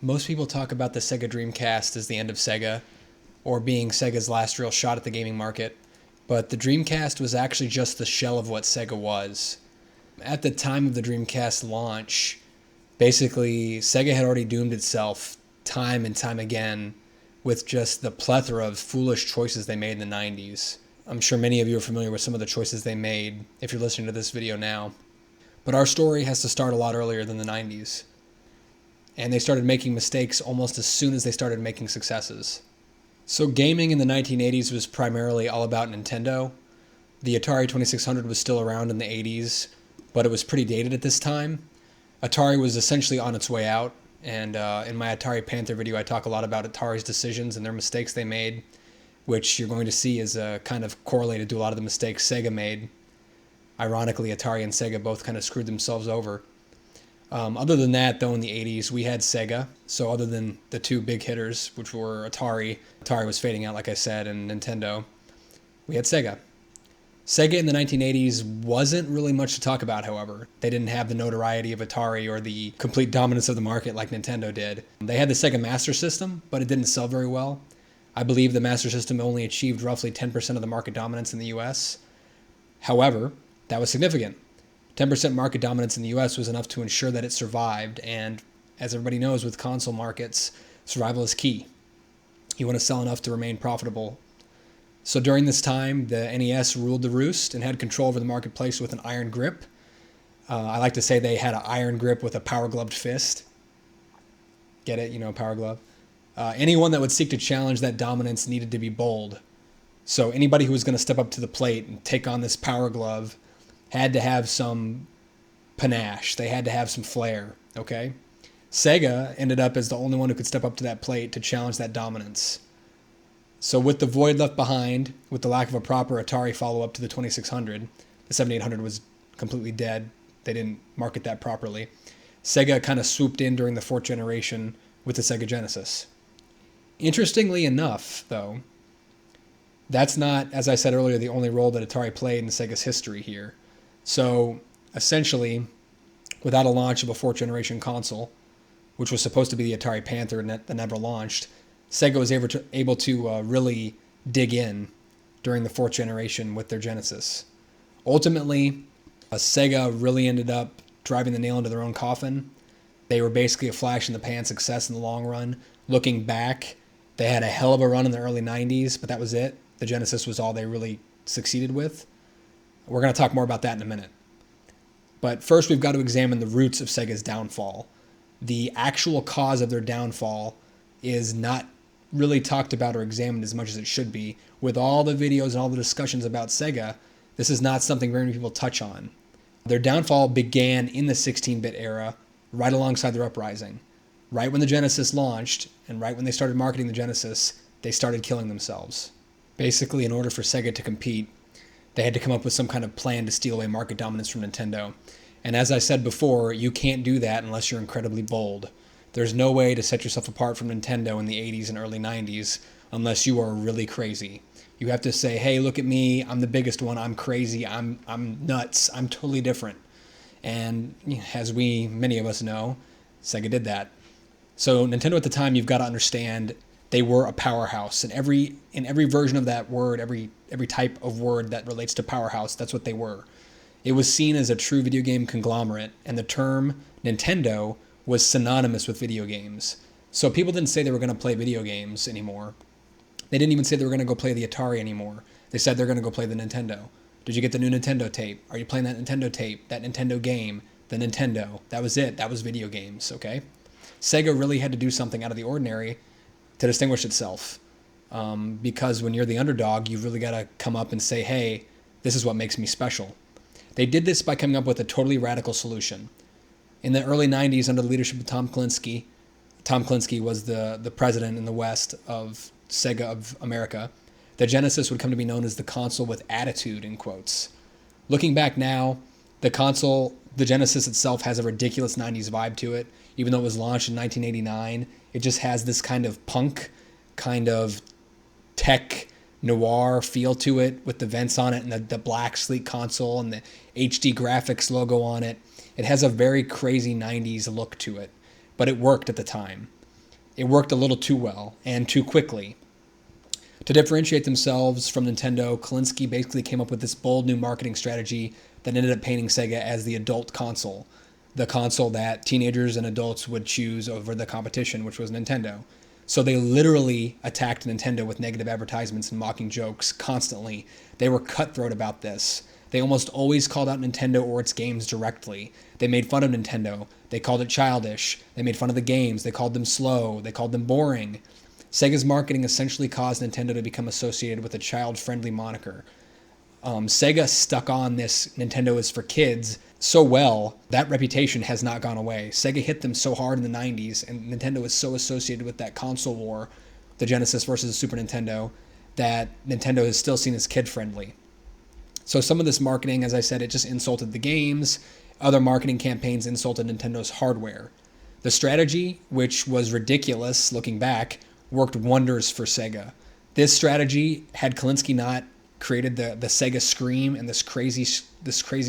Most people talk about the Sega Dreamcast as the end of Sega, or being Sega's last real shot at the gaming market, but the Dreamcast was actually just the shell of what Sega was. At the time of the Dreamcast launch, basically Sega had already doomed itself time and time again with just the plethora of foolish choices they made in the 90s. I'm sure many of you are familiar with some of the choices they made if you're listening to this video now. But our story has to start a lot earlier than the 90s. And they started making mistakes almost as soon as they started making successes. So gaming in the 1980s was primarily all about Nintendo. The Atari 2600 was still around in the 80s, but it was pretty dated at this time. Atari was essentially on its way out, and in my Atari Panther video I talk a lot about Atari's decisions and their mistakes they made, which you're going to see is kind of correlated to a lot of the mistakes Sega made. Ironically, Atari and Sega both kind of screwed themselves over. Other than that, though, in the 80s, we had Sega. So other than the two big hitters, which were Atari was fading out, like I said, and Nintendo, we had Sega. Sega in the 1980s wasn't really much to talk about, however. They didn't have the notoriety of Atari or the complete dominance of the market like Nintendo did. They had the Sega Master System, but it didn't sell very well. I believe the Master System only achieved roughly 10% of the market dominance in the US. However, that was significant. 10% market dominance in the US was enough to ensure that it survived, and as everybody knows with console markets, survival is key. You want to sell enough to remain profitable. So during this time, the NES ruled the roost and had control over the marketplace with an iron grip. I like to say they had an iron grip with a power-gloved fist. Get it? You know, power glove. Anyone that would seek to challenge that dominance needed to be bold. So anybody who was going to step up to the plate and take on this power glove had to have some panache. They had to have some flair, okay? Sega ended up as the only one who could step up to that plate to challenge that dominance. So with the void left behind, with the lack of a proper Atari follow-up to the 2600, the 7800 was completely dead. They didn't market that properly. Sega kind of swooped in during the fourth generation with the Sega Genesis. Interestingly enough, though, that's not, as I said earlier, the only role that Atari played in Sega's history here. So essentially, without a launch of a fourth generation console, which was supposed to be the Atari Panther that never launched, Sega was able to really dig in during the fourth generation with their Genesis. Ultimately, Sega really ended up driving the nail into their own coffin. They were basically a flash in the pan success in the long run. Looking back, they had a hell of a run in the early 90s, but that was it. The Genesis was all they really succeeded with. We're going to talk more about that in a minute. But first, we've got to examine the roots of Sega's downfall. The actual cause of their downfall is not really talked about or examined as much as it should be. With all the videos and all the discussions about Sega, this is not something very many people touch on. Their downfall began in the 16-bit era, right alongside their uprising. Right when the Genesis launched, and right when they started marketing the Genesis, they started killing themselves. Basically, in order for Sega to compete, they had to come up with some kind of plan to steal away market dominance from Nintendo. And as I said before, you can't do that unless you're incredibly bold. There's no way to set yourself apart from Nintendo in the 80s and early 90s unless you are really crazy. You have to say, hey, look at me, I'm the biggest one, I'm crazy, I'm nuts, I'm totally different. And as many of us know, Sega did that. So Nintendo at the time, you've got to understand, they were a powerhouse. In every version of that word, every type of word that relates to powerhouse, that's what they were. It was seen as a true video game conglomerate, and the term Nintendo was synonymous with video games. So people didn't say they were going to play video games anymore. They didn't even say they were going to go play the Atari anymore. They said they're going to go play the Nintendo. Did you get the new Nintendo tape? Are you playing that Nintendo tape, that Nintendo game, the Nintendo? That was it. That was video games, okay? Sega really had to do something out of the ordinary to distinguish itself. Because when you're the underdog, you've really got to come up and say, hey, this is what makes me special. They did this by coming up with a totally radical solution. In the early 90s, under the leadership of Tom Kalinske was the president in the West of Sega of America, the Genesis would come to be known as the console with attitude, in quotes. Looking back now, the Genesis itself has a ridiculous 90s vibe to it. Even though it was launched in 1989, it just has this kind of punk, kind of tech noir feel to it with the vents on it and the black sleek console and the HD graphics logo on it. It has a very crazy 90s look to it, but it worked at the time. It worked a little too well and too quickly. To differentiate themselves from Nintendo, Kalinske basically came up with this bold new marketing strategy that ended up painting Sega as the adult console, the console that teenagers and adults would choose over the competition, which was Nintendo. So they literally attacked Nintendo with negative advertisements and mocking jokes constantly. They were cutthroat about this. They almost always called out Nintendo or its games directly. They made fun of Nintendo. They called it childish. They made fun of the games. They called them slow. They called them boring. Sega's marketing essentially caused Nintendo to become associated with a child-friendly moniker. Sega stuck on this Nintendo is for kids so well, that reputation has not gone away. Sega hit them so hard in the 90s, and Nintendo is so associated with that console war, the Genesis versus the Super Nintendo, that Nintendo is still seen as kid-friendly. So some of this marketing, as I said, it just insulted the games. Other marketing campaigns insulted Nintendo's hardware. The strategy, which was ridiculous looking back, worked wonders for Sega. This strategy, had Kalinske not created the Sega Scream and this crazy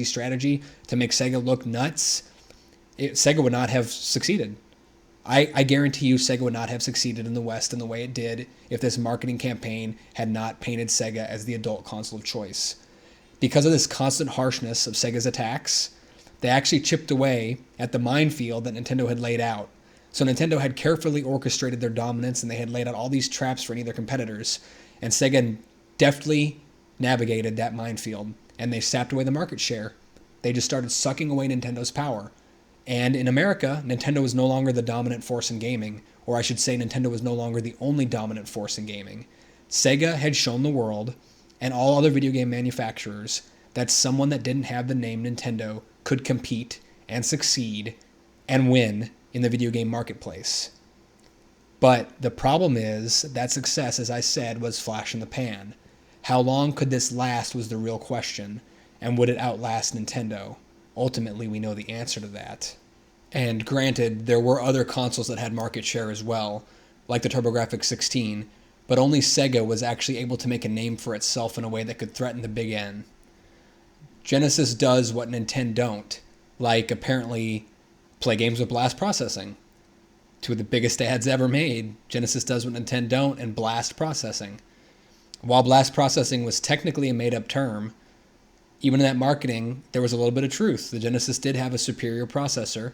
strategy to make Sega look nuts, Sega would not have succeeded. I guarantee you Sega would not have succeeded in the West in the way it did if this marketing campaign had not painted Sega as the adult console of choice. Because of this constant harshness of Sega's attacks, they actually chipped away at the minefield that Nintendo had laid out. So Nintendo had carefully orchestrated their dominance, and they had laid out all these traps for any of their competitors, and Sega deftly navigated that minefield, and they sapped away the market share. They just started sucking away Nintendo's power. And in America, Nintendo was no longer the dominant force in gaming, or I should say Nintendo was no longer the only dominant force in gaming. Sega had shown the world, and all other video game manufacturers, that someone that didn't have the name Nintendo could compete and succeed and win in the video game marketplace. But the problem is that success, as I said, was flash in the pan. How long could this last was the real question, and would it outlast Nintendo? Ultimately, we know the answer to that. And granted, there were other consoles that had market share as well, like the TurboGrafx-16, but only Sega was actually able to make a name for itself in a way that could threaten the big N. Genesis does what Nintendo don't, like apparently play games with blast processing. Two of the biggest ads ever made, Genesis does what Nintendo don't and blast processing. While blast processing was technically a made-up term, even in that marketing, there was a little bit of truth. The Genesis did have a superior processor,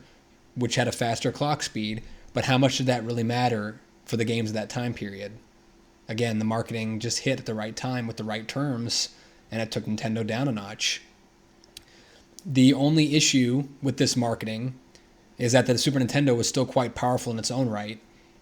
which had a faster clock speed, but how much did that really matter for the games of that time period? Again, the marketing just hit at the right time with the right terms, and it took Nintendo down a notch. The only issue with this marketing is that the Super Nintendo was still quite powerful in its own right,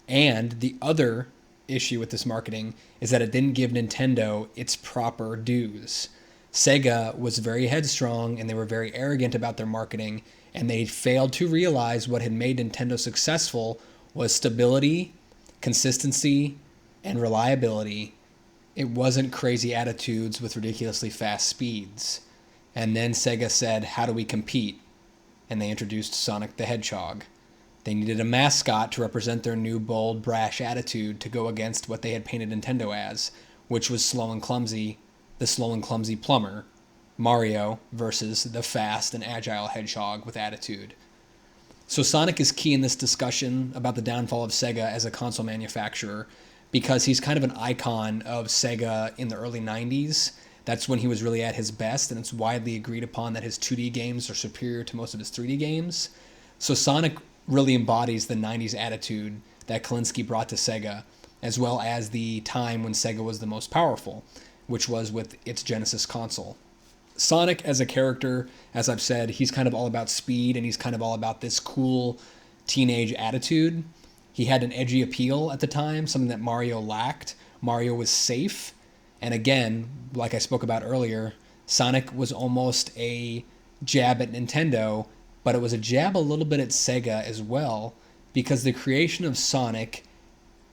and the other issue with this marketing is that it didn't give Nintendo its proper dues. Sega was very headstrong, and they were very arrogant about their marketing, and they failed to realize what had made Nintendo successful was stability, consistency, and reliability. It wasn't crazy attitudes with ridiculously fast speeds. And then Sega said, how do we compete? And they introduced Sonic the Hedgehog. They needed a mascot to represent their new bold, brash attitude to go against what they had painted Nintendo as, which was slow and clumsy, the slow and clumsy plumber, Mario, versus the fast and agile hedgehog with attitude. So Sonic is key in this discussion about the downfall of Sega as a console manufacturer, because he's kind of an icon of Sega in the early 90s. That's when he was really at his best, and it's widely agreed upon that his 2D games are superior to most of his 3D games. So Sonic really embodies the 90s attitude that Kalinske brought to Sega, as well as the time when Sega was the most powerful, which was with its Genesis console. Sonic as a character, as I've said, he's kind of all about speed, and he's kind of all about this cool teenage attitude. He had an edgy appeal at the time, something that Mario lacked. Mario was safe. And again, like I spoke about earlier, Sonic was almost a jab at Nintendo, but it was a jab a little bit at Sega as well, because the creation of Sonic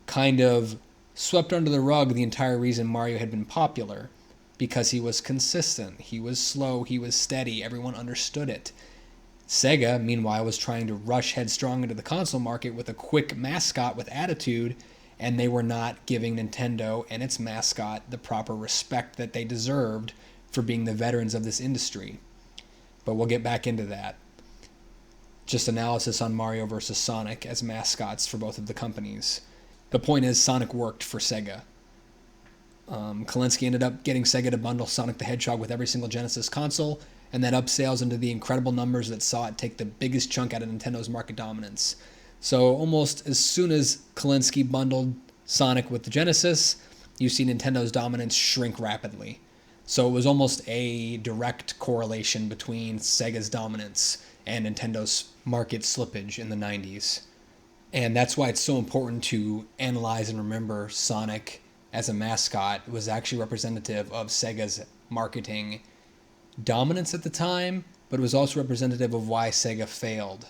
kind of swept under the rug the entire reason Mario had been popular, because he was consistent, he was slow, he was steady, everyone understood it. Sega, meanwhile, was trying to rush headstrong into the console market with a quick mascot with attitude, and they were not giving Nintendo and its mascot the proper respect that they deserved for being the veterans of this industry. But we'll get back into that. Just analysis on Mario versus Sonic as mascots for both of the companies. The point is, Sonic worked for Sega. Kalinsky ended up getting Sega to bundle Sonic the Hedgehog with every single Genesis console, and that upped sales into the incredible numbers that saw it take the biggest chunk out of Nintendo's market dominance. So almost as soon as Kalinsky bundled Sonic with the Genesis, you see Nintendo's dominance shrink rapidly. So it was almost a direct correlation between Sega's dominance and Nintendo's market slippage in the 90s. And that's why it's so important to analyze and remember Sonic as a mascot was actually representative of Sega's marketing dominance at the time, but it was also representative of why Sega failed.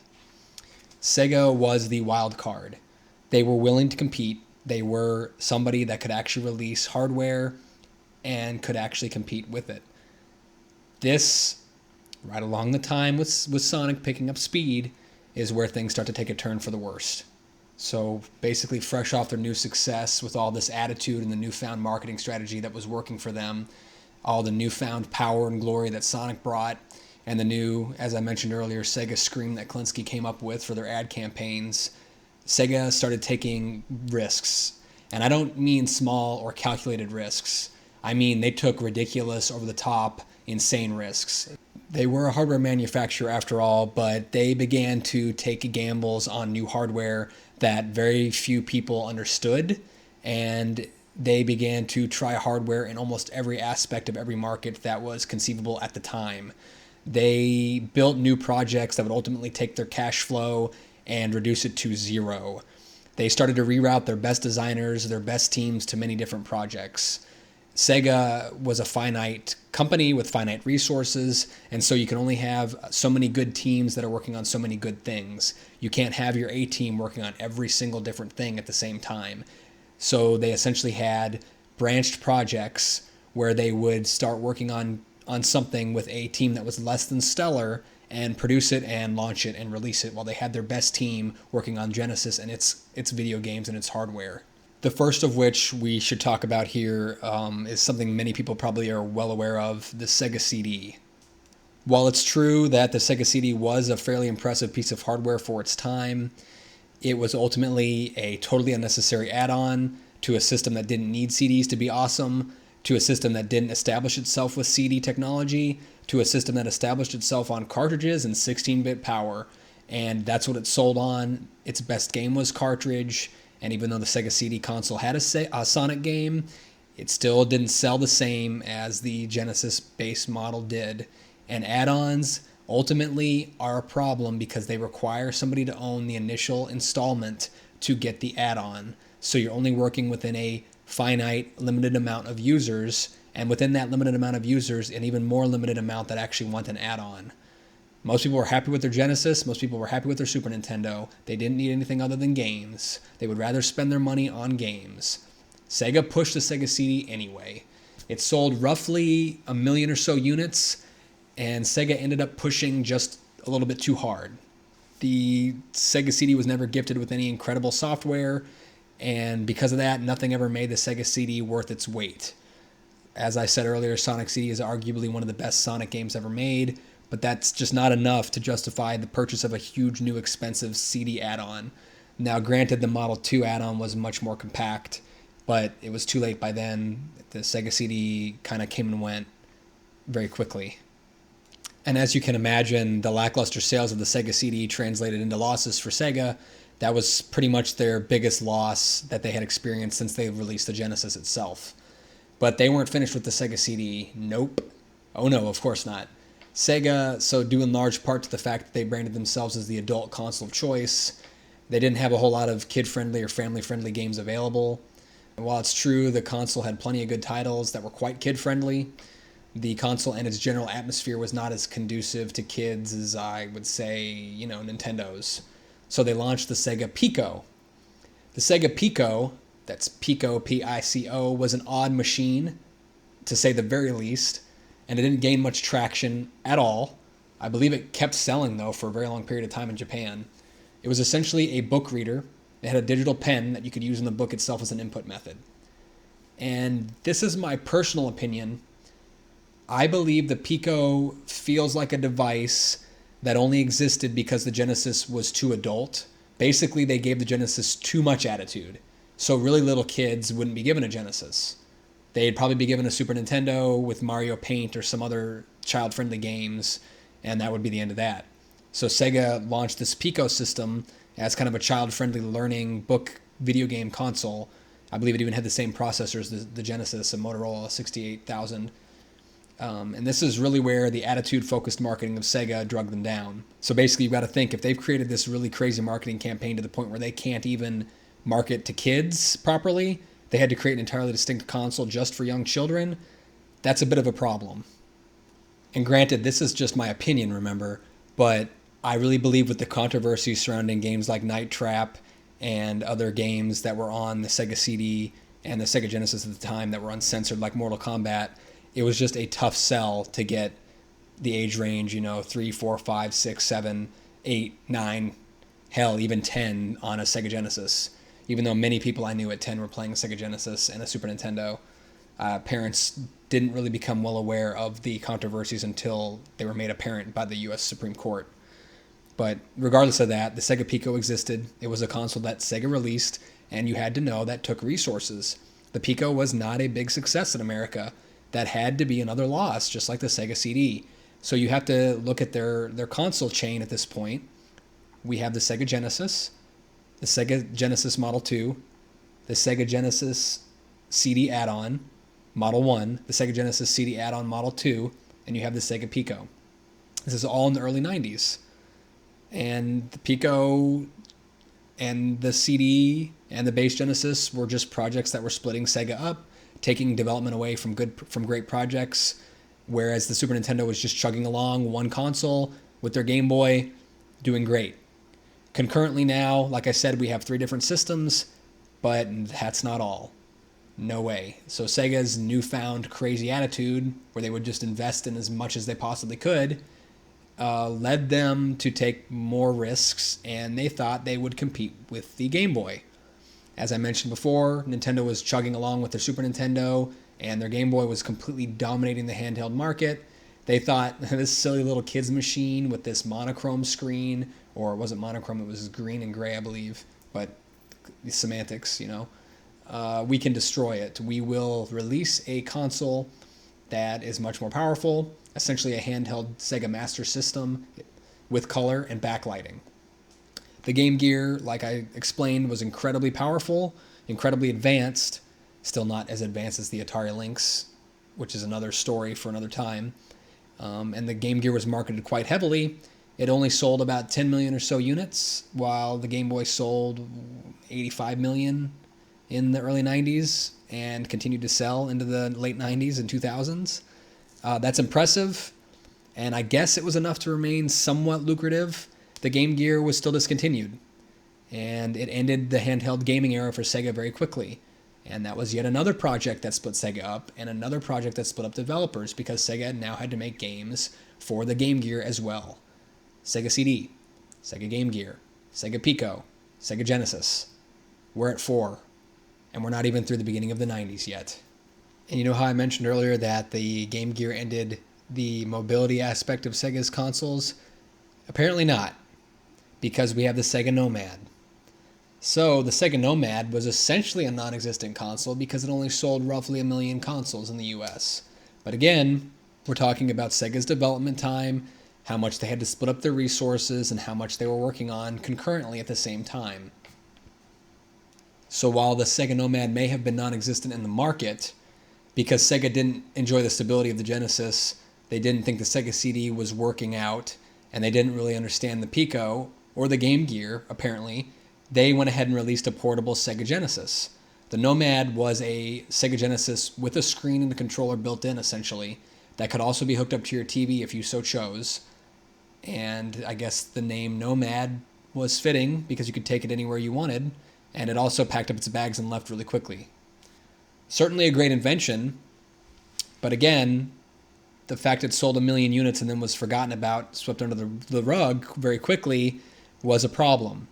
Sega was the wild card. They were willing to compete. They were somebody that could actually release hardware and could actually compete with it. This, right along the time with Sonic picking up speed, is where things start to take a turn for the worst. So basically, fresh off their new success with all this attitude and the newfound marketing strategy that was working for them, all the newfound power and glory that Sonic brought, and the new, as I mentioned earlier, Sega Scream that Kalinsky came up with for their ad campaigns, Sega started taking risks. And I don't mean small or calculated risks. I mean they took ridiculous, over-the-top, insane risks. They were a hardware manufacturer after all, but they began to take gambles on new hardware that very few people understood, and they began to try hardware in almost every aspect of every market that was conceivable at the time. They built new projects that would ultimately take their cash flow and reduce it to zero. They started to reroute their best designers, their best teams to many different projects. Sega was a finite company with finite resources, and so you can only have so many good teams that are working on so many good things. You can't have your A team working on every single different thing at the same time. So they essentially had branched projects where they would start working on something with a team that was less than stellar and produce it and launch it and release it while they had their best team working on Genesis and its video games and its hardware. The first of which we should talk about here is something many people probably are well aware of, the Sega Cd. While it's true that the Sega Cd was a fairly impressive piece of hardware for its time, it was ultimately a totally unnecessary add-on to a system that didn't need CDs to be awesome, to a system that didn't establish itself with CD technology, to a system that established itself on cartridges and 16-bit power. And that's what it sold on. Its best game was cartridge. And even though the Sega CD console had a Sonic game, it still didn't sell the same as the Genesis base model did. And add-ons ultimately are a problem because they require somebody to own the initial installment to get the add-on. So you're only working within a finite, limited amount of users, and within that limited amount of users, an even more limited amount that actually want an add-on. Most people were happy with their Genesis. Most people were happy with their Super Nintendo. They didn't need anything other than games. They would rather spend their money on games. Sega pushed the Sega CD anyway. It sold roughly 1 million or so units, and Sega ended up pushing just a little bit too hard. The Sega CD was never gifted with any incredible software, and because of that, nothing ever made the Sega CD worth its weight. As I said earlier, Sonic CD is arguably one of the best Sonic games ever made, but that's just not enough to justify the purchase of a huge new expensive CD add-on. Now, granted, the Model 2 add-on was much more compact, but it was too late by then. The Sega CD kind of came and went very quickly. And as you can imagine, the lackluster sales of the Sega CD translated into losses for Sega. That was pretty much their biggest loss that they had experienced since they released the Genesis itself. But they weren't finished with the Sega CD. Nope. Oh no, of course not. Sega, so due in large part to the fact that they branded themselves as the adult console of choice, they didn't have a whole lot of kid-friendly or family-friendly games available. And while it's true the console had plenty of good titles that were quite kid-friendly, the console and its general atmosphere was not as conducive to kids as I would say, Nintendo's. So they launched the Sega Pico. The Sega Pico, that's Pico, P-I-C-O, was an odd machine, to say the very least, and it didn't gain much traction at all. I believe it kept selling, though, for a very long period of time in Japan. It was essentially a book reader. It had a digital pen that you could use in the book itself as an input method. And this is my personal opinion. I believe the Pico feels like a device that only existed because the Genesis was too adult. Basically, they gave the Genesis too much attitude. So really little kids wouldn't be given a Genesis. They'd probably be given a Super Nintendo with Mario Paint or some other child-friendly games, and that would be the end of that. So Sega launched this Pico system as kind of a child-friendly learning book video game console. I believe it even had the same processor as the Genesis, a Motorola 68000. And this is really where the attitude-focused marketing of Sega drug them down. So basically, you've got to think, if they've created this really crazy marketing campaign to the point where they can't even market to kids properly, they had to create an entirely distinct console just for young children, that's a bit of a problem. And granted, this is just my opinion, remember, but I really believe with the controversy surrounding games like Night Trap and other games that were on the Sega Cd and the Sega Genesis at the time that were uncensored, like Mortal Kombat, it was just a tough sell to get the age range, 3, 4, 5, 6, 7, 8, 9, hell, even 10 on a Sega Genesis. Even though many people I knew at 10 were playing Sega Genesis and a Super Nintendo, parents didn't really become well aware of the controversies until they were made apparent by the U.S. Supreme Court. But regardless of that, the Sega Pico existed. It was a console that Sega released, and you had to know that took resources. The Pico was not a big success in America. That had to be another loss, just like the Sega Cd. So you have to look at their console chain at this point. We have the Sega Genesis, the Sega Genesis Model 2, the Sega Genesis CD add-on Model 1, the Sega Genesis CD add-on Model 2, and you have the Sega Pico. This is all in the early 90s. And the Pico and the CD and the base Genesis were just projects that were splitting Sega up, taking development away from great projects, whereas the Super Nintendo was just chugging along, one console with their Game Boy, doing great. Concurrently now, like I said, we have 3 different systems, but that's not all. No way. So Sega's newfound crazy attitude, where they would just invest in as much as they possibly could, led them to take more risks, and they thought they would compete with the Game Boy. As I mentioned before, Nintendo was chugging along with their Super Nintendo, and their Game Boy was completely dominating the handheld market. They thought, this silly little kid's machine with this monochrome screen, or it wasn't monochrome, it was green and gray, I believe, but the semantics, we can destroy it. We will release a console that is much more powerful, essentially a handheld Sega Master System with color and backlighting. The Game Gear, like I explained, was incredibly powerful, incredibly advanced, still not as advanced as the Atari Lynx, which is another story for another time. And the Game Gear was marketed quite heavily. It only sold about 10 million or so units, while the Game Boy sold 85 million in the early 90s and continued to sell into the late 90s and 2000s. That's impressive, and I guess it was enough to remain somewhat lucrative. The Game Gear was still discontinued, and it ended the handheld gaming era for Sega very quickly. And that was yet another project that split Sega up, and another project that split up developers, because Sega now had to make games for the Game Gear as well. Sega CD, Sega Game Gear, Sega Pico, Sega Genesis. We're at 4, and we're not even through the beginning of the 90s yet. And you know how I mentioned earlier that the Game Gear ended the mobility aspect of Sega's consoles? Apparently not, because we have the Sega Nomad. So the Sega Nomad was essentially a non-existent console because it only sold roughly 1 million consoles in the US. But again, we're talking about Sega's development time, how much they had to split up their resources, and how much they were working on concurrently at the same time. So while the Sega Nomad may have been non-existent in the market, because Sega didn't enjoy the stability of the Genesis, they didn't think the Sega CD was working out, and they didn't really understand the Pico or the Game Gear, apparently, they went ahead and released a portable Sega Genesis. The Nomad was a Sega Genesis with a screen and a controller built in, essentially, that could also be hooked up to your TV if you so chose. And I guess the name Nomad was fitting because you could take it anywhere you wanted, and it also packed up its bags and left really quickly. Certainly a great invention, but again, the fact it sold 1 million units and then was forgotten about, swept under the rug very quickly, was a problem.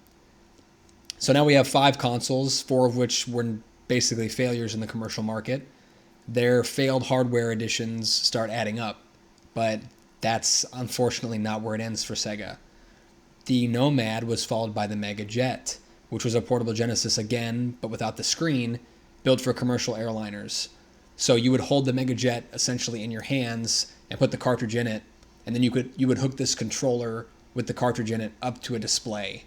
So now we have 5 consoles, 4 of which were basically failures in the commercial market. Their failed hardware additions start adding up, but that's unfortunately not where it ends for Sega. The Nomad was followed by the Mega Jet. which was a portable Genesis again, but without the screen, built for commercial airliners. So you would hold the Megajet essentially in your hands and put the cartridge in it, and then you would hook this controller with the cartridge in it up to a display,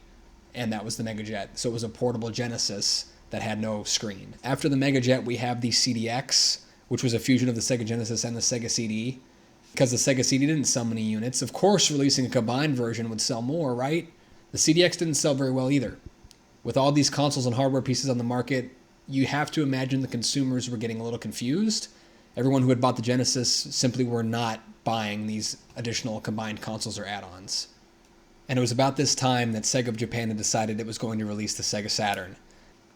and that was the Megajet. So it was a portable Genesis that had no screen. After the Megajet, we have the CDX, which was a fusion of the Sega Genesis and the Sega Cd. Because the Sega Cd didn't sell many units, of course releasing a combined version would sell more, right? The CDX didn't sell very well either. With all these consoles and hardware pieces on the market, you have to imagine the consumers were getting a little confused. Everyone who had bought the Genesis simply were not buying these additional combined consoles or add-ons. And it was about this time that Sega of Japan had decided it was going to release the Sega Saturn,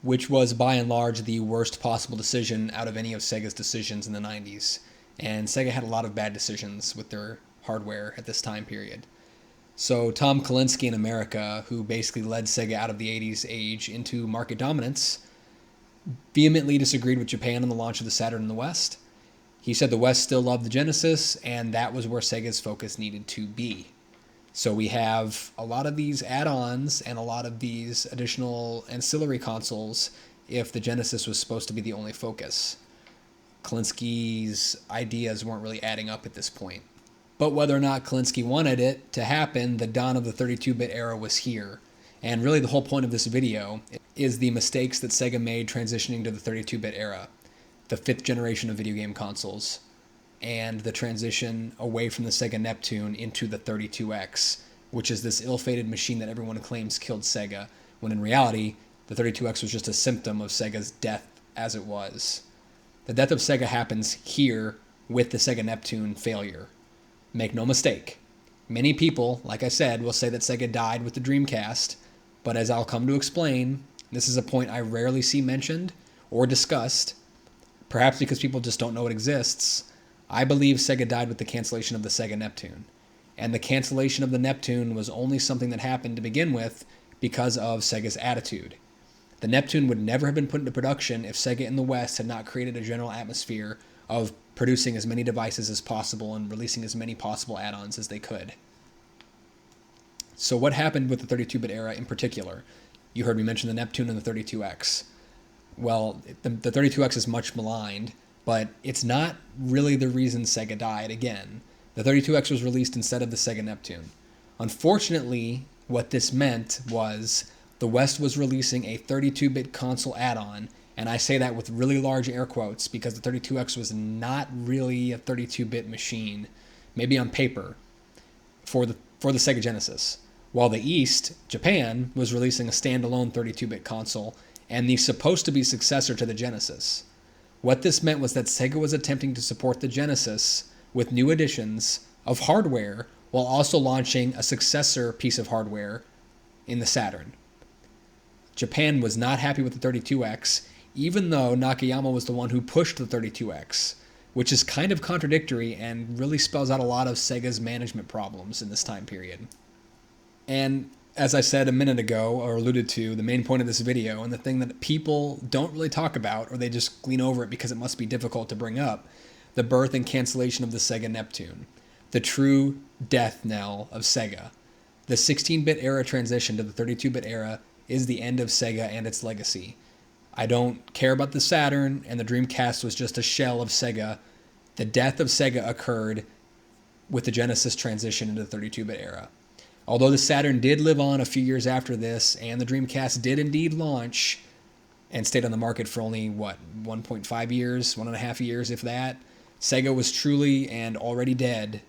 which was by and large the worst possible decision out of any of Sega's decisions in the 90s. And Sega had a lot of bad decisions with their hardware at this time period. So Tom Kalinske in America, who basically led Sega out of the 80s age into market dominance, vehemently disagreed with Japan on the launch of the Saturn in the West. He said the West still loved the Genesis, and that was where Sega's focus needed to be. So we have a lot of these add-ons and a lot of these additional ancillary consoles if the Genesis was supposed to be the only focus. Kalinsky's ideas weren't really adding up at this point. But whether or not Kalinske wanted it to happen, the dawn of the 32-bit era was here. And really the whole point of this video is the mistakes that Sega made transitioning to the 32-bit era, the fifth generation of video game consoles, and the transition away from the Sega Neptune into the 32X, which is this ill-fated machine that everyone claims killed Sega, when in reality, the 32X was just a symptom of Sega's death as it was. The death of Sega happens here with the Sega Neptune failure. Make no mistake. Many people, like I said, will say that Sega died with the Dreamcast, but as I'll come to explain, this is a point I rarely see mentioned or discussed, perhaps because people just don't know it exists. I believe Sega died with the cancellation of the Sega Neptune. And the cancellation of the Neptune was only something that happened to begin with because of Sega's attitude. The Neptune would never have been put into production if Sega in the West had not created a general atmosphere of producing as many devices as possible and releasing as many possible add-ons as they could. So what happened with the 32-bit era in particular? You heard me mention the Neptune and the 32X. Well, the 32X is much maligned, but it's not really the reason Sega died again. The 32X was released instead of the Sega Neptune. Unfortunately, what this meant was the West was releasing a 32-bit console add-on, and I say that with really large air quotes because the 32X was not really a 32-bit machine, maybe on paper, for the Sega Genesis. While the East, Japan, was releasing a standalone 32-bit console and the supposed to be successor to the Genesis. What this meant was that Sega was attempting to support the Genesis with new additions of hardware while also launching a successor piece of hardware in the Saturn. Japan was not happy with the 32X, even though Nakayama was the one who pushed the 32X, which is kind of contradictory and really spells out a lot of Sega's management problems in this time period. And as I said a minute ago, or alluded to, the main point of this video, and the thing that people don't really talk about, or they just glean over it because it must be difficult to bring up, the birth and cancellation of the Sega Neptune, the true death knell of Sega. The 16-bit era transition to the 32-bit era is the end of Sega and its legacy. I don't care about the Saturn, and the Dreamcast was just a shell of Sega. The death of Sega occurred with the Genesis transition into the 32-bit era. Although the Saturn did live on a few years after this, and the Dreamcast did indeed launch and stayed on the market for only, 1.5 years, 1.5 years, if that, Sega was truly and already dead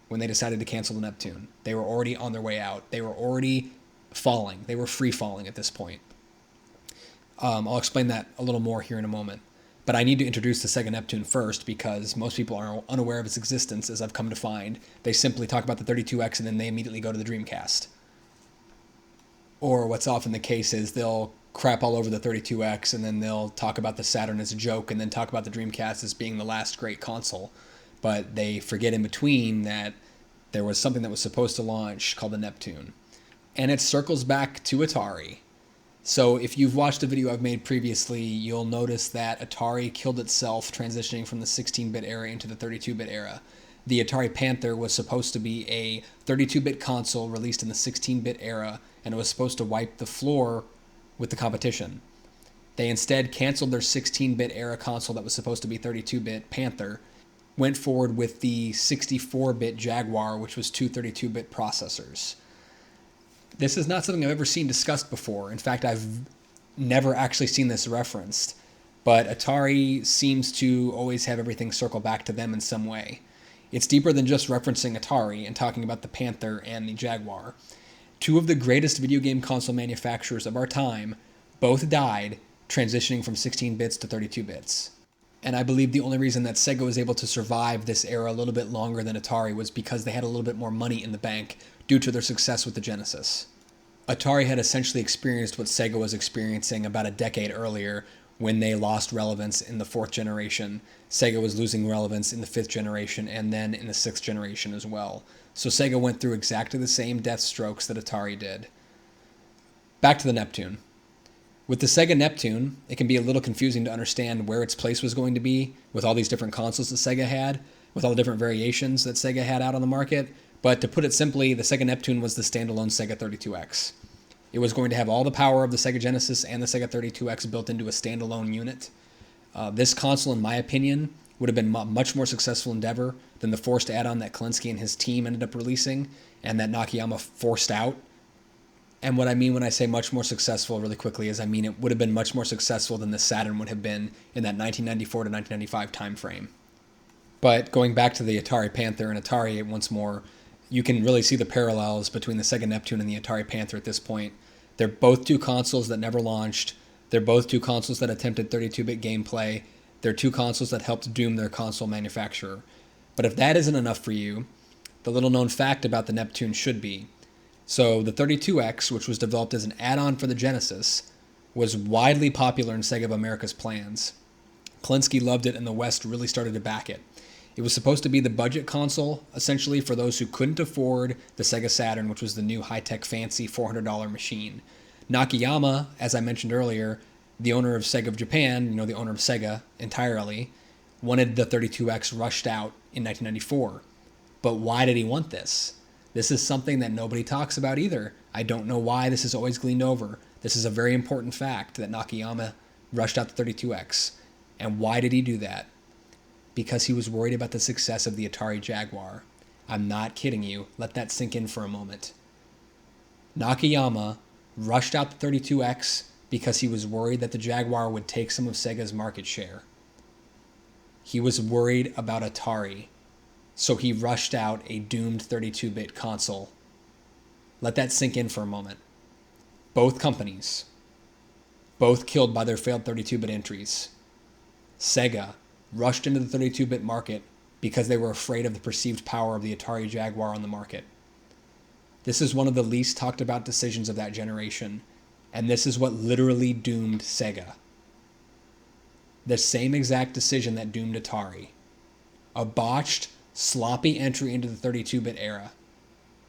when they decided to cancel the Neptune. They were already on their way out. They were already falling. They were free falling at this point. I'll explain that a little more here in a moment. But I need to introduce the Sega Neptune first because most people are unaware of its existence, as I've come to find. They simply talk about the 32X and then they immediately go to the Dreamcast. Or what's often the case is they'll crap all over the 32X and then they'll talk about the Saturn as a joke and then talk about the Dreamcast as being the last great console. But they forget in between that there was something that was supposed to launch called the Neptune. And it circles back to Atari. So if you've watched a video I've made previously, you'll notice that Atari killed itself transitioning from the 16-bit era into the 32-bit era. The Atari Panther was supposed to be a 32-bit console released in the 16-bit era, and it was supposed to wipe the floor with the competition. They instead canceled their 16-bit era console that was supposed to be 32-bit Panther, went forward with the 64-bit Jaguar, which was two 32-bit processors. This is not something I've ever seen discussed before. In fact, I've never actually seen this referenced. But Atari seems to always have everything circle back to them in some way. It's deeper than just referencing Atari and talking about the Panther and the Jaguar. Two of the greatest video game console manufacturers of our time both died transitioning from 16 bits to 32 bits. And I believe the only reason that Sega was able to survive this era a little bit longer than Atari was because they had a little bit more money in the bank due to their success with the Genesis. Atari had essentially experienced what Sega was experiencing about a decade earlier when they lost relevance in the fourth generation. Sega was losing relevance in the fifth generation and then in the sixth generation as well. So Sega went through exactly the same death strokes that Atari did. Back to the Neptune. With the Sega Neptune, it can be a little confusing to understand where its place was going to be with all these different consoles that Sega had, with all the different variations that Sega had out on the market. But to put it simply, the Sega Neptune was the standalone Sega 32X. It was going to have all the power of the Sega Genesis and the Sega 32X built into a standalone unit. This console, in my opinion, would have been a much more successful endeavor than the forced add-on that Klinsky and his team ended up releasing and that Nakayama forced out. And what I mean when I say much more successful really quickly is I mean it would have been much more successful than the Saturn would have been in that 1994 to 1995 time frame. But going back to the Atari Panther and Atari once more, you can really see the parallels between the Sega Neptune and the Atari Panther at this point. They're both two consoles that never launched. They're both two consoles that attempted 32-bit gameplay. They're two consoles that helped doom their console manufacturer. But if that isn't enough for you, the little known fact about the Neptune should be. So the 32X, which was developed as an add-on for the Genesis, was widely popular in Sega of America's plans. Klinsky loved it and the West really started to back it. It was supposed to be the budget console, essentially for those who couldn't afford the Sega Saturn, which was the new high-tech fancy $400 machine. Nakayama, as I mentioned earlier, the owner of Sega of Japan, the owner of Sega entirely, wanted the 32X rushed out in 1994. But why did he want this? This is something that nobody talks about either. I don't know why this is always gleaned over. This is a very important fact that Nakayama rushed out the 32X. And why did he do that? Because he was worried about the success of the Atari Jaguar. I'm not kidding you. Let that sink in for a moment. Nakayama rushed out the 32X because he was worried that the Jaguar would take some of Sega's market share. He was worried about Atari. So he rushed out a doomed 32-bit console. Let that sink in for a moment. Both companies, both killed by their failed 32-bit entries. Sega rushed into the 32-bit market because they were afraid of the perceived power of the Atari Jaguar on the market. This is one of the least talked about decisions of that generation, and this is what literally doomed Sega. The same exact decision that doomed Atari. A botched, sloppy entry into the 32-bit era.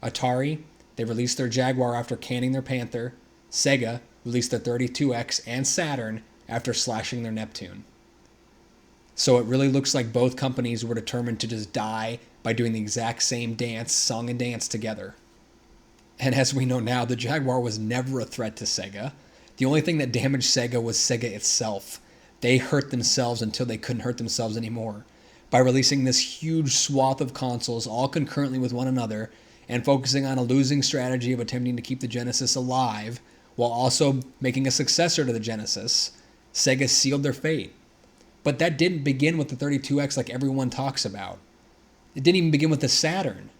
Atari, they released their Jaguar after canning their Panther. Sega released their 32X and Saturn after slashing their Neptune. So it really looks like both companies were determined to just die by doing the exact same dance, song and dance together. And as we know now, the Jaguar was never a threat to Sega. The only thing that damaged Sega was Sega itself. They hurt themselves until they couldn't hurt themselves anymore, by releasing this huge swath of consoles all concurrently with one another and focusing on a losing strategy of attempting to keep the Genesis alive while also making a successor to the Genesis. Sega sealed their fate. But that didn't begin with the 32X like everyone talks about. It didn't even begin with the Saturn.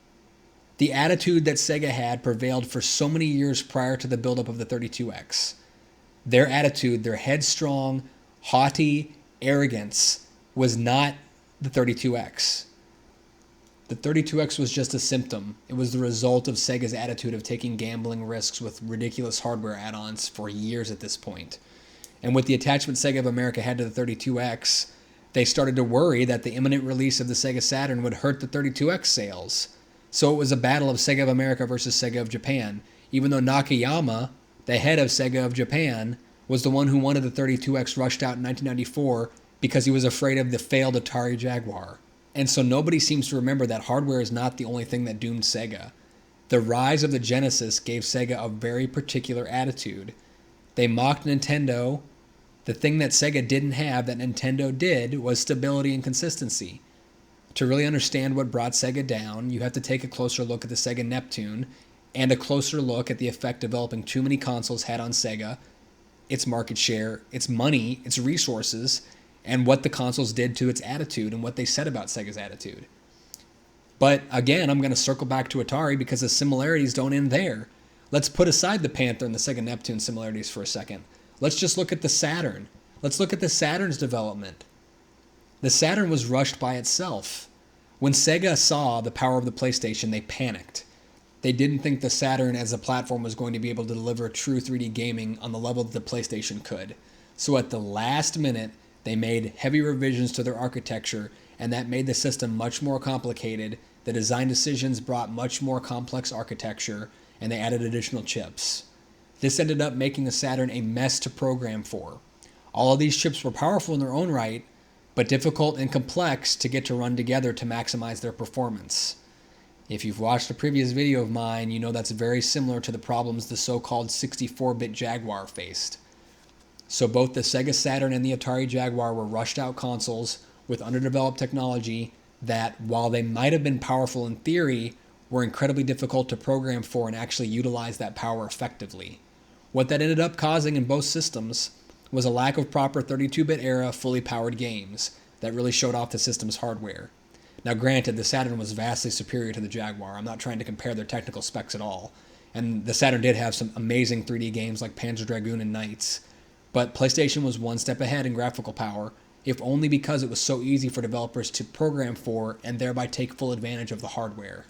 The attitude that Sega had prevailed for so many years prior to the buildup of the 32X. Their attitude, their headstrong, haughty arrogance was not the 32X. The 32X was just a symptom. It was the result of Sega's attitude of taking gambling risks with ridiculous hardware add-ons for years at this point. And with the attachment Sega of America had to the 32X, they started to worry that the imminent release of the Sega Saturn would hurt the 32X sales. So it was a battle of Sega of America versus Sega of Japan, even though Nakayama, the head of Sega of Japan, was the one who wanted the 32X rushed out in 1994 because he was afraid of the failed Atari Jaguar. And so nobody seems to remember that hardware is not the only thing that doomed Sega. The rise of the Genesis gave Sega a very particular attitude. They mocked Nintendo. The thing that Sega didn't have that Nintendo did was stability and consistency. To really understand what brought Sega down, you have to take a closer look at the Sega Neptune and a closer look at the effect developing too many consoles had on Sega, its market share, its money, its resources, and what the consoles did to its attitude and what they said about Sega's attitude. But again, I'm going to circle back to Atari because the similarities don't end there. Let's put aside the Panther and the Sega Neptune similarities for a second. Let's just look at the Saturn. Let's look at the Saturn's development. The Saturn was rushed by itself. When Sega saw the power of the PlayStation, they panicked. They didn't think the Saturn as a platform was going to be able to deliver true 3D gaming on the level that the PlayStation could. So at the last minute, they made heavy revisions to their architecture, and that made the system much more complicated. The design decisions brought much more complex architecture, and they added additional chips. This ended up making the Saturn a mess to program for. All of these chips were powerful in their own right, but difficult and complex to get to run together to maximize their performance. If you've watched a previous video of mine, you know that's very similar to the problems the so-called 64-bit Jaguar faced. So both the Sega Saturn and the Atari Jaguar were rushed-out consoles with underdeveloped technology that, while they might have been powerful in theory, were incredibly difficult to program for and actually utilize that power effectively. What that ended up causing in both systems was a lack of proper 32-bit era fully powered games that really showed off the system's hardware. Now granted, the Saturn was vastly superior to the Jaguar. I'm not trying to compare their technical specs at all. And the Saturn did have some amazing 3D games like Panzer Dragoon and Knights. But PlayStation was one step ahead in graphical power, if only because it was so easy for developers to program for and thereby take full advantage of the hardware.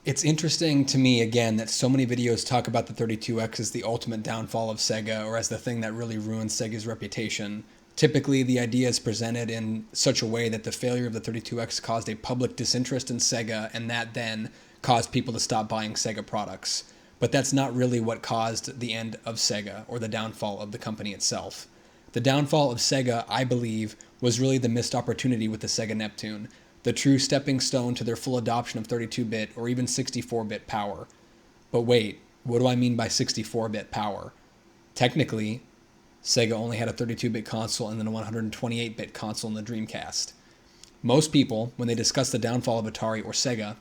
It's interesting to me, again, that so many videos talk about the 32X as the ultimate downfall of Sega or as the thing that really ruined Sega's reputation. Typically, the idea is presented in such a way that the failure of the 32X caused a public disinterest in Sega, and that then caused people to stop buying Sega products. But that's not really what caused the end of Sega or the downfall of the company itself. The downfall of Sega, I believe, was really the missed opportunity with the Sega Neptune, the true stepping stone to their full adoption of 32-bit or even 64-bit power. But wait, what do I mean by 64-bit power? Technically, Sega only had a 32-bit console and then a 128-bit console in the Dreamcast. Most people, when they discuss the downfall of Atari or Sega,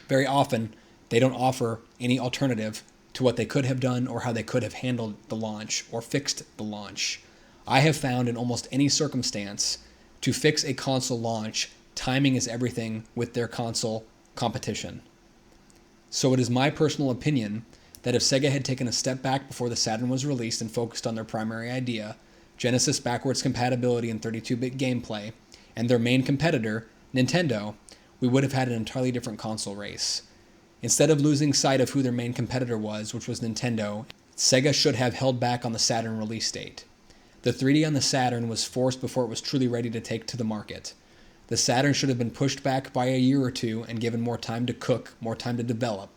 very often they don't offer any alternative to what they could have done or how they could have handled the launch or fixed the launch. I have found in almost any circumstance to fix a console launch, timing is everything with their console competition. So it is my personal opinion that if Sega had taken a step back before the Saturn was released and focused on their primary idea, Genesis backwards compatibility and 32-bit gameplay, and their main competitor, Nintendo, we would have had an entirely different console race. Instead of losing sight of who their main competitor was, which was Nintendo, Sega should have held back on the Saturn release date. The 3D on the Saturn was forced before it was truly ready to take to the market. The Saturn should have been pushed back by a year or two and given more time to cook, more time to develop.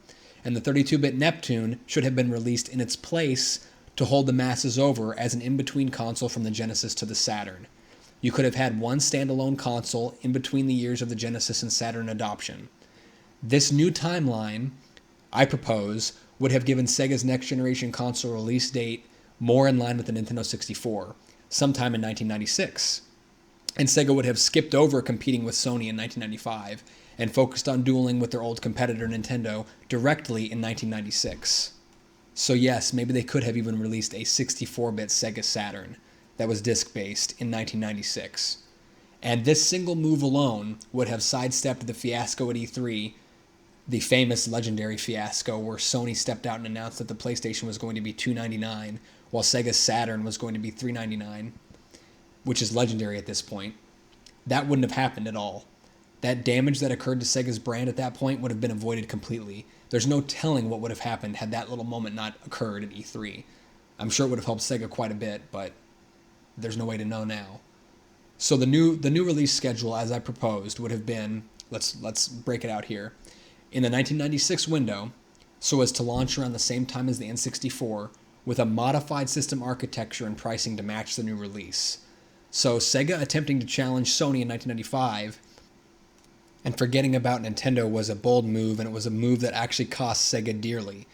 And the 32-bit Neptune should have been released in its place to hold the masses over as an in-between console from the Genesis to the Saturn. You could have had one standalone console in between the years of the Genesis and Saturn adoption. This new timeline, I propose, would have given Sega's next generation console release date more in line with the Nintendo 64, sometime in 1996. And Sega would have skipped over competing with Sony in 1995 and focused on dueling with their old competitor Nintendo directly in 1996. So yes, maybe they could have even released a 64-bit Sega Saturn that was disc-based in 1996. And this single move alone would have sidestepped the fiasco at E3, the famous legendary fiasco where Sony stepped out and announced that the PlayStation was going to be $299 while Sega Saturn was going to be $399, which is legendary at this point. That wouldn't have happened at all. That damage that occurred to Sega's brand at that point would have been avoided completely. There's no telling what would have happened had that little moment not occurred at E3. I'm sure it would have helped Sega quite a bit, but there's no way to know now. So the new release schedule, as I proposed, would have been, let's break it out here, in the 1996 window, so as to launch around the same time as the N64, with a modified system architecture and pricing to match the new release. So Sega attempting to challenge Sony in 1995 and forgetting about Nintendo was a bold move, and it was a move that actually cost Sega dearly.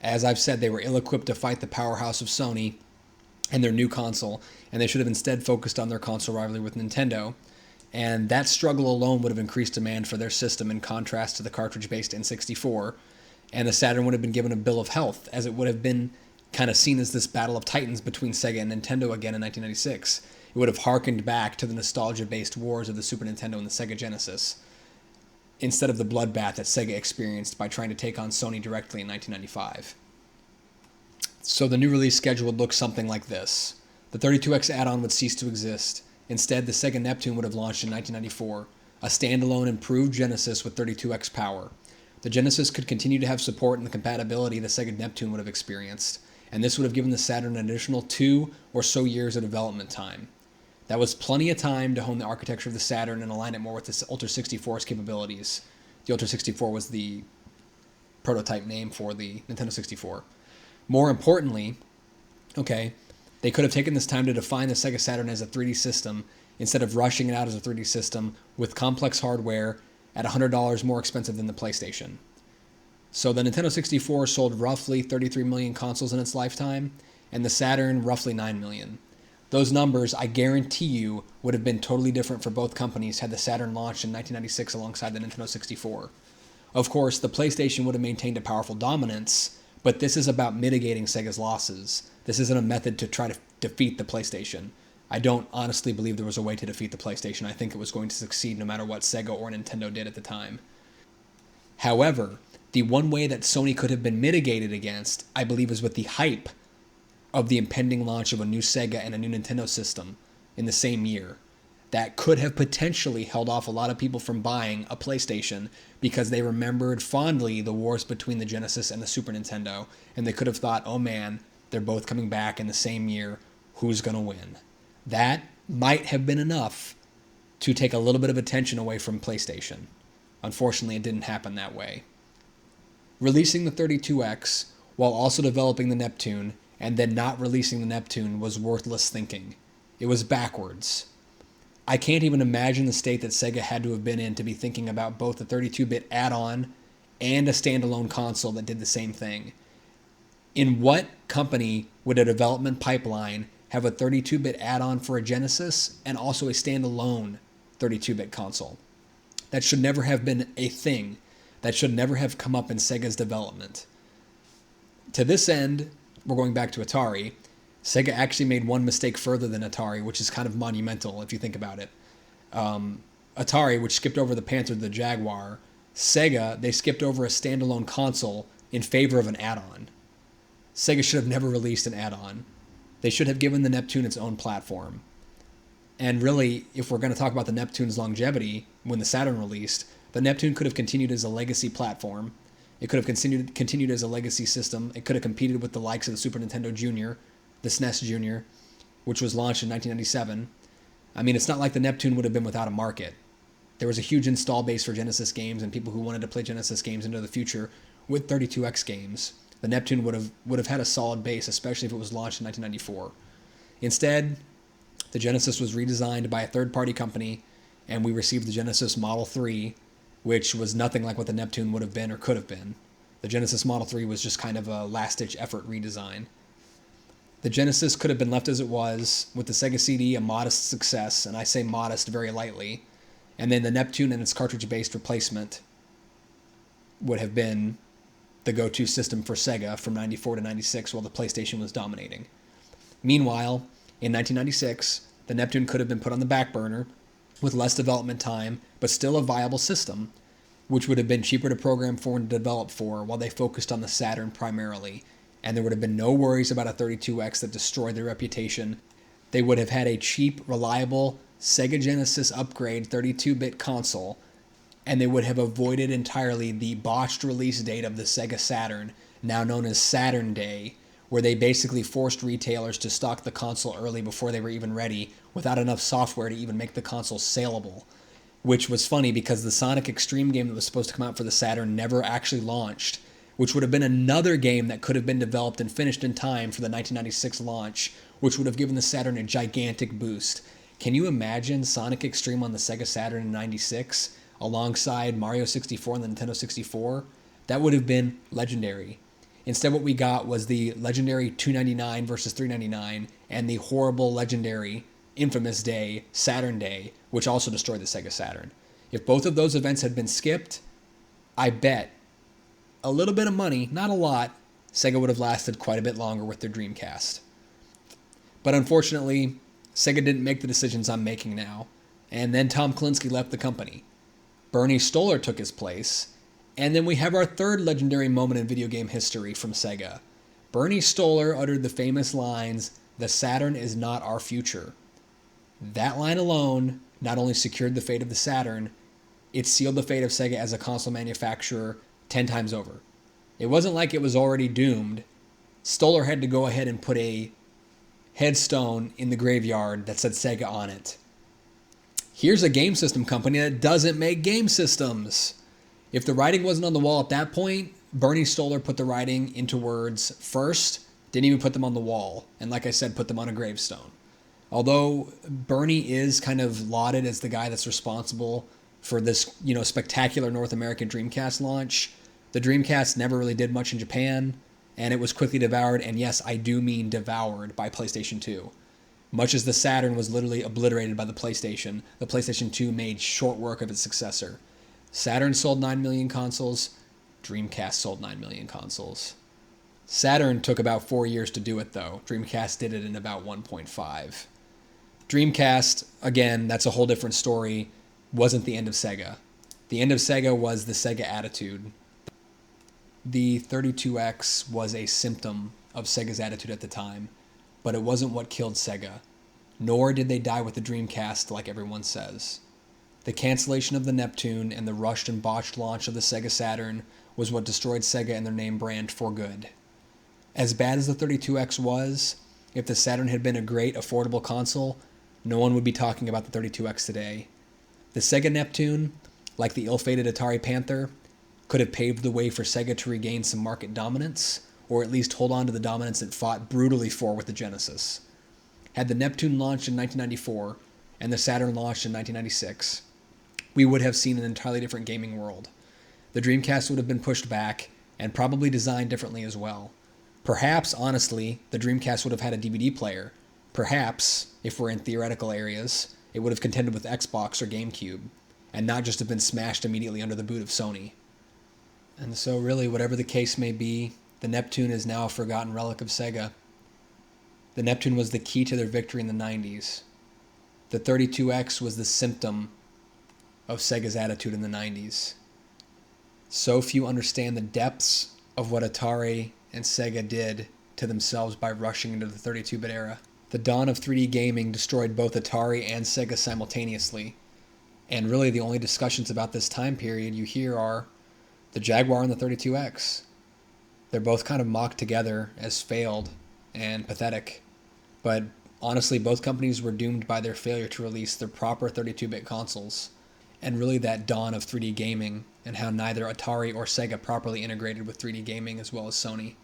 As I've said, they were ill-equipped to fight the powerhouse of Sony and their new console, and they should have instead focused on their console rivalry with Nintendo. And that struggle alone would have increased demand for their system in contrast to the cartridge-based N64, and the Saturn would have been given a bill of health, as it would have been kind of seen as this battle of titans between Sega and Nintendo again in 1996. It would have harkened back to the nostalgia-based wars of the Super Nintendo and the Sega Genesis, instead of the bloodbath that Sega experienced by trying to take on Sony directly in 1995. So the new release schedule would look something like this. The 32X add-on would cease to exist. Instead, the Sega Neptune would have launched in 1994, a standalone improved Genesis with 32X power. The Genesis could continue to have support and the compatibility the Sega Neptune would have experienced, and this would have given the Saturn an additional 2 or so years of development time. That was plenty of time to hone the architecture of the Saturn and align it more with the Ultra 64's capabilities. The Ultra 64 was the prototype name for the Nintendo 64. More importantly, they could have taken this time to define the Sega Saturn as a 3D system instead of rushing it out as a 3D system with complex hardware at $100 more expensive than the PlayStation. So the Nintendo 64 sold roughly 33 million consoles in its lifetime, and the Saturn roughly 9 million. Those numbers, I guarantee you, would have been totally different for both companies had the Saturn launched in 1996 alongside the Nintendo 64. Of course, the PlayStation would have maintained a powerful dominance, but this is about mitigating Sega's losses. This isn't a method to try to defeat the PlayStation. I don't honestly believe there was a way to defeat the PlayStation. I think it was going to succeed no matter what Sega or Nintendo did at the time. However, the one way that Sony could have been mitigated against, I believe, is with the hype of the impending launch of a new Sega and a new Nintendo system in the same year. That could have potentially held off a lot of people from buying a PlayStation because they remembered fondly the wars between the Genesis and the Super Nintendo, and they could have thought, oh man, they're both coming back in the same year. Who's going to win? That might have been enough to take a little bit of attention away from PlayStation. Unfortunately, it didn't happen that way. Releasing the 32X while also developing the Neptune and then not releasing the Neptune was worthless thinking. It was backwards. I can't even imagine the state that Sega had to have been in to be thinking about both a 32-bit add-on and a standalone console that did the same thing. In what company would a development pipeline have a 32-bit add-on for a Genesis and also a standalone 32-bit console? That should never have been a thing. That should never have come up in Sega's development. To this end, we're going back to Atari. Sega actually made one mistake further than Atari, which is kind of monumental if you think about it. Atari, which skipped over the Panther to the Jaguar, Sega, they skipped over a standalone console in favor of an add-on. Sega should have never released an add-on. They should have given the Neptune its own platform. And really, if we're going to talk about the Neptune's longevity, when the Saturn released, the Neptune could have continued as a legacy platform. It could have continued as a legacy system. It could have competed with the likes of the Super Nintendo Junior, the SNES Junior, which was launched in 1997. I mean, it's not like the Neptune would have been without a market. There was a huge install base for Genesis games and people who wanted to play Genesis games into the future with 32X games. The Neptune would have had a solid base, especially if it was launched in 1994. Instead, the Genesis was redesigned by a third-party company, and we received the Genesis Model 3, which was nothing like what the Neptune would have been or could have been. The Genesis Model 3 was just kind of a last-ditch effort redesign. The Genesis could have been left as it was, with the Sega Cd a modest success, and I say modest very lightly, and then the Neptune and its cartridge-based replacement would have been the go-to system for Sega from 94 to 96 while the PlayStation was dominating. Meanwhile, in 1996, the Neptune could have been put on the back burner with less development time, but still a viable system, which would have been cheaper to program for and develop for while they focused on the Saturn primarily, and there would have been no worries about a 32X that destroyed their reputation. They would have had a cheap, reliable Sega Genesis upgrade 32-bit console, and they would have avoided entirely the botched release date of the Sega Saturn, now known as Saturn Day, where they basically forced retailers to stock the console early before they were even ready, without enough software to even make the console saleable. Which was funny because the Sonic Extreme game that was supposed to come out for the Saturn never actually launched, which would have been another game that could have been developed and finished in time for the 1996 launch, which would have given the Saturn a gigantic boost. Can you imagine Sonic Extreme on the Sega Saturn in 96, alongside Mario 64 and the Nintendo 64? That would have been legendary. Instead, what we got was the legendary $299 versus $399 and the horrible, legendary, infamous day, Saturn Day, which also destroyed the Sega Saturn. If both of those events had been skipped, I bet a little bit of money, not a lot, Sega would have lasted quite a bit longer with their Dreamcast. But unfortunately, Sega didn't make the decisions I'm making now, and then Tom Kalinske left the company. Bernie Stolar took his place, and then we have our third legendary moment in video game history from Sega. Bernie Stolar uttered the famous lines, "The Saturn is not our future." That line alone not only secured the fate of the Saturn, it sealed the fate of Sega as a console manufacturer 10 times over. It wasn't like it was already doomed. Stolar had to go ahead and put a headstone in the graveyard that said Sega on it. Here's a game system company that doesn't make game systems. If the writing wasn't on the wall at that point, Bernie Stolar put the writing into words first, didn't even put them on the wall, and like I said, put them on a gravestone. Although Bernie is kind of lauded as the guy that's responsible for this, spectacular North American Dreamcast launch, the Dreamcast never really did much in Japan, and it was quickly devoured, and yes, I do mean devoured, by PlayStation 2. Much as the Saturn was literally obliterated by the PlayStation 2 made short work of its successor. Saturn sold 9 million consoles, Dreamcast sold 9 million consoles. Saturn took about 4 years to do it though. Dreamcast did it in about 1.5. Dreamcast, again, that's a whole different story, wasn't the end of Sega. The end of Sega was the Sega attitude. The 32X was a symptom of Sega's attitude at the time, but it wasn't what killed Sega, nor did they die with the Dreamcast like everyone says. The cancellation of the Neptune and the rushed and botched launch of the Sega Saturn was what destroyed Sega and their name brand for good. As bad as the 32X was, if the Saturn had been a great, affordable console, no one would be talking about the 32X today. The Sega Neptune, like the ill-fated Atari Panther, could have paved the way for Sega to regain some market dominance, or at least hold on to the dominance it fought brutally for with the Genesis. Had the Neptune launched in 1994 and the Saturn launched in 1996, we would have seen an entirely different gaming world. The Dreamcast would have been pushed back and probably designed differently as well. Perhaps, honestly, the Dreamcast would have had a DVD player. Perhaps, if we're in theoretical areas, it would have contended with Xbox or GameCube, and not just have been smashed immediately under the boot of Sony. And so really, whatever the case may be, the Neptune is now a forgotten relic of Sega. The Neptune was the key to their victory in the 90s. The 32X was the symptom of Sega's attitude in the 90s. So few understand the depths of what Atari and Sega did to themselves by rushing into the 32-bit era. The dawn of 3D gaming destroyed both Atari and Sega simultaneously. And really the only discussions about this time period you hear are the Jaguar and the 32X. They're both kind of mocked together as failed and pathetic. But honestly, both companies were doomed by their failure to release their proper 32-bit consoles. And really that dawn of 3D gaming and how neither Atari or Sega properly integrated with 3D gaming as well as Sony.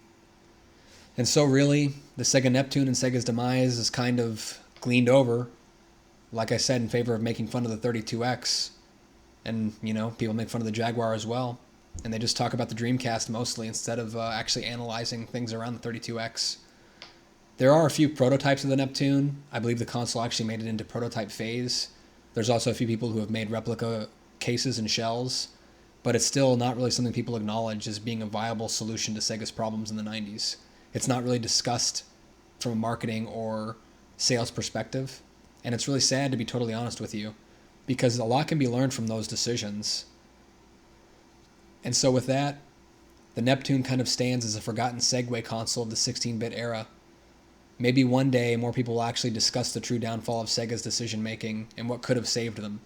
And so really, the Sega Neptune and Sega's demise is kind of gleaned over, like I said, in favor of making fun of the 32X. And, people make fun of the Jaguar as well. And they just talk about the Dreamcast mostly instead of actually analyzing things around the 32X. There are a few prototypes of the Neptune. I believe the console actually made it into prototype phase. There's also a few people who have made replica cases and shells, but it's still not really something people acknowledge as being a viable solution to Sega's problems in the 90s. It's not really discussed from a marketing or sales perspective, and it's really sad, to be totally honest with you, because a lot can be learned from those decisions. And so with that, the Neptune kind of stands as a forgotten segue console of the 16-bit era. Maybe one day more people will actually discuss the true downfall of Sega's decision-making and what could have saved them.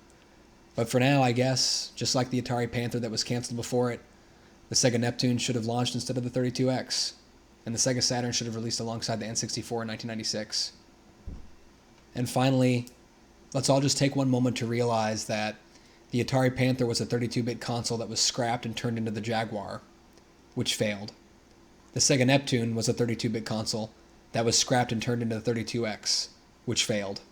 But for now, I guess, just like the Atari Panther that was canceled before it, the Sega Neptune should have launched instead of the 32X, and the Sega Saturn should have released alongside the N64 in 1996. And finally, let's all just take one moment to realize that the Atari Panther was a 32-bit console that was scrapped and turned into the Jaguar, which failed. The Sega Neptune was a 32-bit console that was scrapped and turned into the 32X, which failed.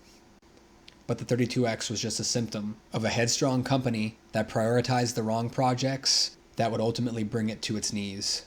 But the 32X was just a symptom of a headstrong company that prioritized the wrong projects that would ultimately bring it to its knees.